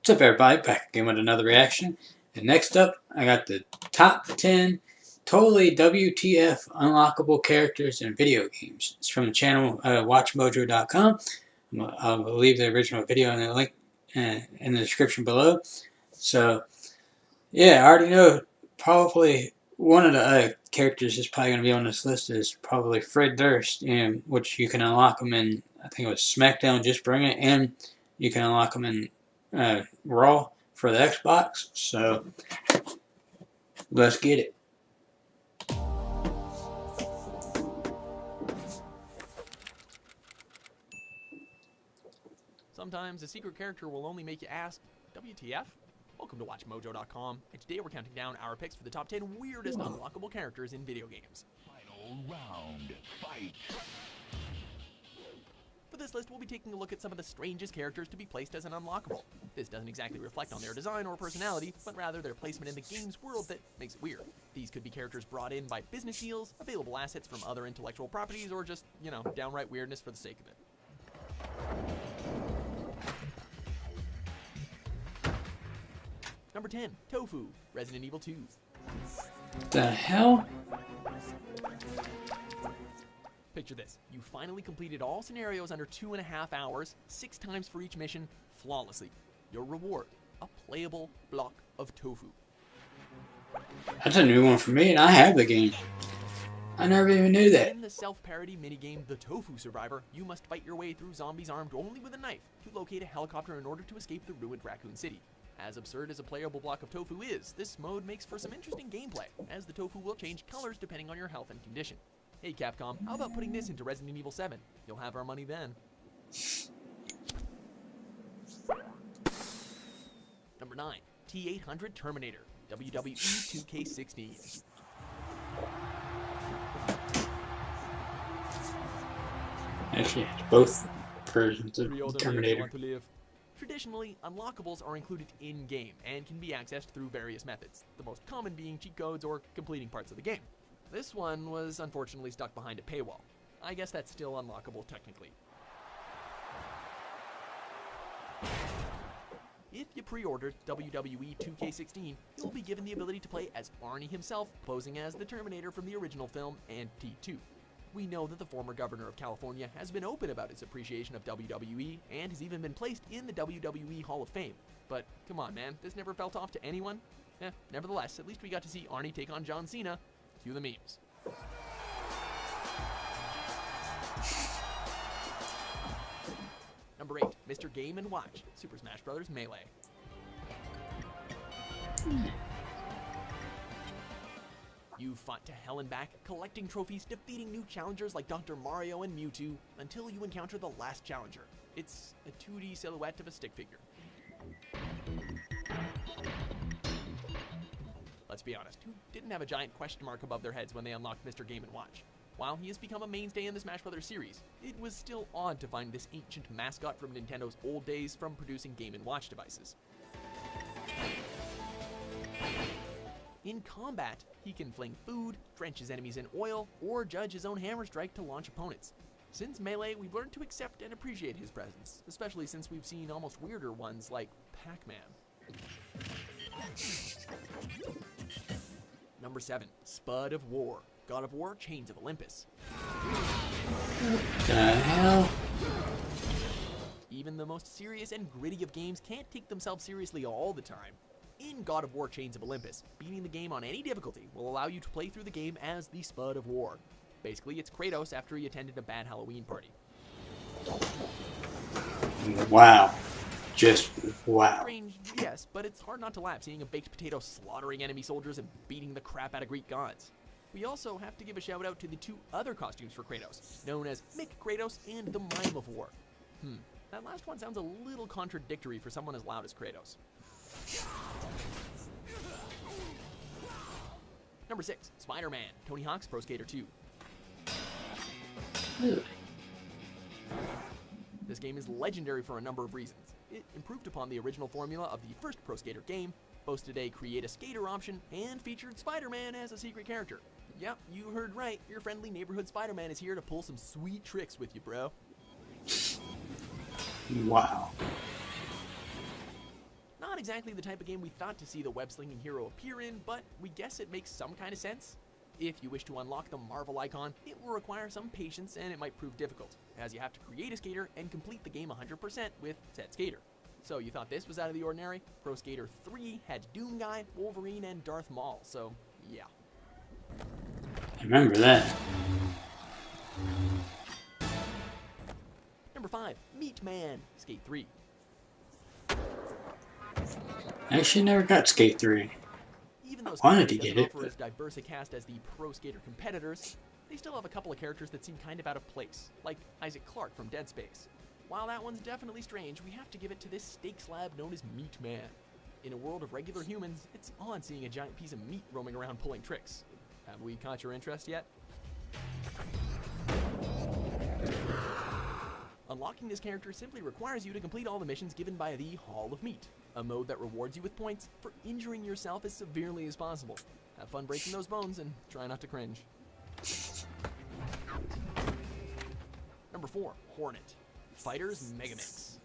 What's up, everybody? Back again with another reaction. And next up, I got the top 10 totally WTF unlockable characters in video games. It's from the channel watchmojo.com. I'll leave the original video in the link in the description below. So, yeah, I already know probably one of the characters that's probably going to be on this list is probably Fred Durst, which you can unlock him in, I think it was SmackDown Just Bring It, and you can unlock him in Raw for the Xbox. So let's get it. Sometimes a secret character will only make you ask, WTF? Welcome to WatchMojo.com, and today we're counting down our picks for the top 10 weirdest unlockable characters in video games. Final round, fight! For this list, we'll be taking a look at some of the strangest characters to be placed as an unlockable. This doesn't exactly reflect on their design or personality, but rather their placement in the game's world that makes it weird. These could be characters brought in by business deals, available assets from other intellectual properties, or just, downright weirdness for the sake of it. Number 10, Tofu, Resident Evil 2. The hell? Picture this. You finally completed all scenarios under 2.5 hours, 6 times for each mission, flawlessly. Your reward, a playable block of tofu. That's a new one for me, and I have the game. I never even knew that. In the self-parody minigame, The Tofu Survivor, you must fight your way through zombies armed only with a knife to locate a helicopter in order to escape the ruined Raccoon City. As absurd as a playable block of tofu is, this mode makes for some interesting gameplay, as the tofu will change colors depending on your health and condition. Hey Capcom, how about putting this into Resident Evil 7? You'll have our money then. Number 9, T-800 Terminator, WWE 2K16. Actually, it's both versions of Terminator. Traditionally, unlockables are included in-game and can be accessed through various methods, the most common being cheat codes or completing parts of the game. This one was unfortunately stuck behind a paywall. I guess that's still unlockable technically. If you pre-ordered WWE 2K16, you'll be given the ability to play as Arnie himself, posing as the Terminator from the original film and T2. We know that the former governor of California has been open about his appreciation of WWE and has even been placed in the WWE Hall of Fame. But come on, man, this never felt off to anyone? Nevertheless, at least we got to see Arnie take on John Cena. Cue the memes. Number 8, Mr. Game & Watch, Super Smash Bros. Melee. You fought to hell and back, collecting trophies, defeating new challengers like Dr. Mario and Mewtwo, until you encounter the last challenger. It's a 2D silhouette of a stick figure. Let's be honest, who didn't have a giant question mark above their heads when they unlocked Mr. Game & Watch? While he has become a mainstay in the Smash Bros. Series, it was still odd to find this ancient mascot from Nintendo's old days from producing Game & Watch devices. In combat, he can fling food, drench his enemies in oil, or judge his own hammer strike to launch opponents. Since Melee, we've learned to accept and appreciate his presence, especially since we've seen almost weirder ones like Pac-Man. Number 7, Spud of War, God of War, Chains of Olympus. What the hell? Even the most serious and gritty of games can't take themselves seriously all the time. In God of War Chains of Olympus, beating the game on any difficulty will allow you to play through the game as the Spud of War. Basically, it's Kratos after he attended a bad Halloween party. Wow. Just wow. Strange, yes, but it's hard not to laugh seeing a baked potato slaughtering enemy soldiers and beating the crap out of Greek gods. We also have to give a shout out to the 2 other costumes for Kratos, known as Mick Kratos and the Mime of War. That last one sounds a little contradictory for someone as loud as Kratos. Number 6, Spider-Man, Tony Hawk's Pro Skater 2. This game is legendary for a number of reasons. It improved upon the original formula of the first Pro Skater game, boasted a create a skater option, and featured Spider-Man as a secret character. Yep, you heard right, your friendly neighborhood Spider-Man is here to pull some sweet tricks with you, bro. Wow. not exactly the type of game we thought to see the web-slinging hero appear in, but we guess it makes some kind of sense. If you wish to unlock the Marvel icon, it will require some patience and it might prove difficult, as you have to create a skater and complete the game 100% with said skater. So you thought this was out of the ordinary? Pro Skater 3 had Doom Guy, Wolverine, and Darth Maul, so yeah. I remember that. Number 5, Meat Man, Skate 3. I actually never got Skate 3. Even though Wanted Skate to 3 get doesn't it, offer as diverse a cast as the Pro Skater competitors, they still have a couple of characters that seem kind of out of place, like Isaac Clarke from Dead Space. While that one's definitely strange, we have to give it to this steak slab known as Meat Man. In a world of regular humans, it's odd seeing a giant piece of meat roaming around pulling tricks. Have we caught your interest yet? Unlocking this character simply requires you to complete all the missions given by the Hall of Meat, a mode that rewards you with points for injuring yourself as severely as possible. Have fun breaking those bones and try not to cringe. Number 4, Hornet, Fighters Megamix.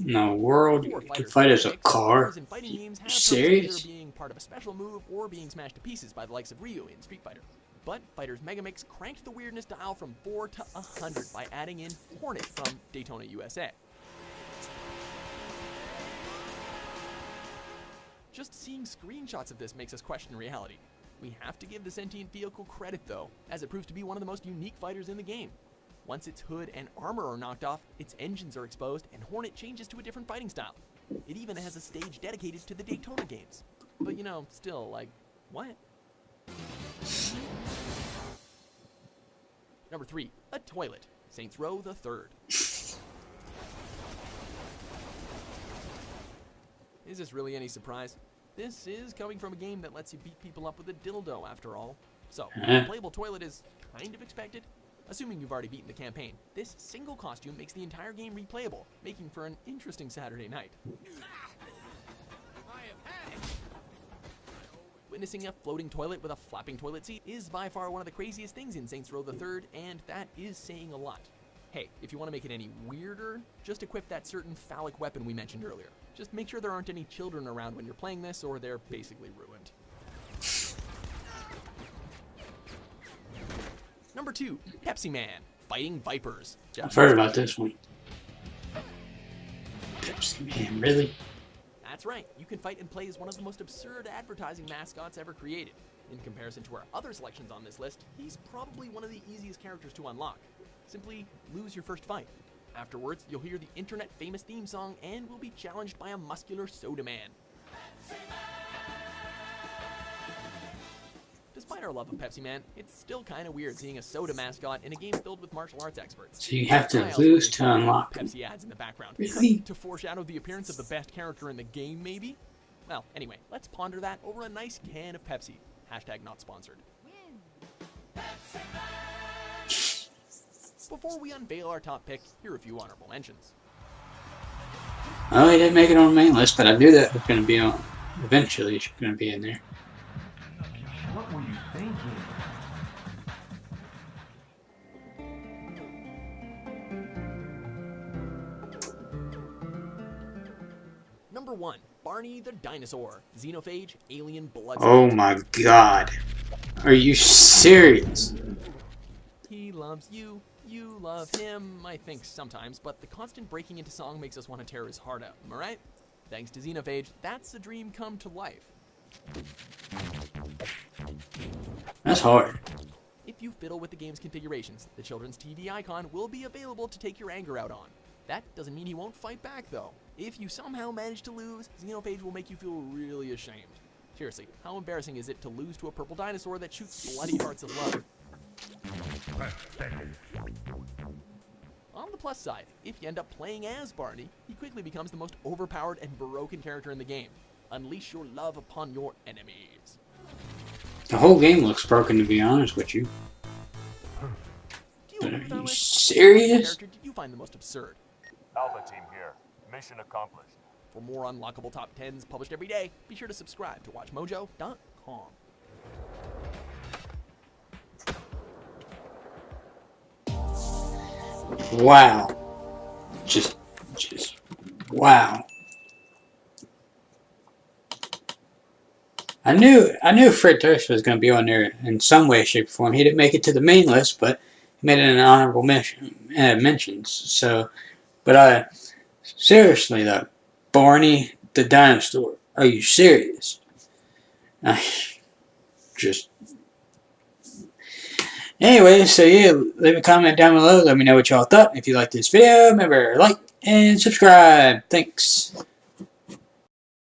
In the world, you can fight as a car. In You serious? either being part of a special move or being smashed to pieces by the likes of Ryu in Street Fighter. But Fighters Megamix cranked the weirdness dial from 4 to 100 by adding in Hornet from Daytona, USA. Just seeing screenshots of this makes us question reality. We have to give the sentient vehicle credit though, as it proves to be one of the most unique fighters in the game. Once its hood and armor are knocked off, its engines are exposed, and Hornet changes to a different fighting style. It even has a stage dedicated to the Daytona games. But you know, still, like, what? Number 3, a toilet, Saints Row the Third. Is this really any surprise? This is coming from a game that lets you beat people up with a dildo, after all. So, a playable toilet is kind of expected. Assuming you've already beaten the campaign, this single costume makes the entire game replayable, making for an interesting Saturday night. Witnessing a floating toilet with a flapping toilet seat is by far one of the craziest things in Saints Row the Third, and that is saying a lot. Hey, if you want to make it any weirder, just equip that certain phallic weapon we mentioned earlier. Just make sure there aren't any children around when you're playing this, or they're basically ruined. Number 2, Pepsi Man, Fighting Vipers. I've heard about this one. Pepsi Man, really? That's right, you can fight and play as one of the most absurd advertising mascots ever created. In comparison to our other selections on this list, he's probably one of the easiest characters to unlock. Simply lose your first fight. Afterwards, you'll hear the internet-famous theme song and will be challenged by a muscular soda man. Despite our love of Pepsi Man, it's still kind of weird seeing a soda mascot in a game filled with martial arts experts. So you have to lose to unlock him. Pepsi ads in the background. Really? To foreshadow the appearance of the best character in the game, maybe? Well, anyway, let's ponder that over a nice can of Pepsi. Hashtag not sponsored. Before we unveil our top pick, here are a few honorable mentions. Oh, he didn't make it on the main list, but I knew that was going to be on. Eventually, it's going to be in there. What were you thinking? Number 1, Barney the Dinosaur, Xenophage, Alien Blood. Oh my god. Are you serious? He loves you, you love him, I think sometimes, but the constant breaking into song makes us want to tear his heart out, am I right? Thanks to Xenophage, that's a dream come to life. That's hard. If you fiddle with the game's configurations, the children's TV icon will be available to take your anger out on. That doesn't mean he won't fight back, though. If you somehow manage to lose, Xenophage will make you feel really ashamed. Seriously, how embarrassing is it to lose to a purple dinosaur that shoots bloody hearts of love? On the plus side, if you end up playing as Barney, he quickly becomes the most overpowered and broken character in the game. Unleash your love upon your enemies. The whole game looks broken, to be honest with you. Do you agree with our Are you list? serious? What character did you find the most absurd? Alpha team here. Mission accomplished. For more Unlockable Top 10s published every day, be sure to subscribe to WatchMojo.com. Wow. Just Wow. I knew Fred Durst was going to be on there in some way, shape, or form. He didn't make it to the main list, but he made it an honorable mentions. So, but seriously though, Barney the dinosaur. Are you serious? Just. Anyway, so yeah, leave a comment down below. Let me know what y'all thought. If you liked this video, remember like and subscribe. Thanks.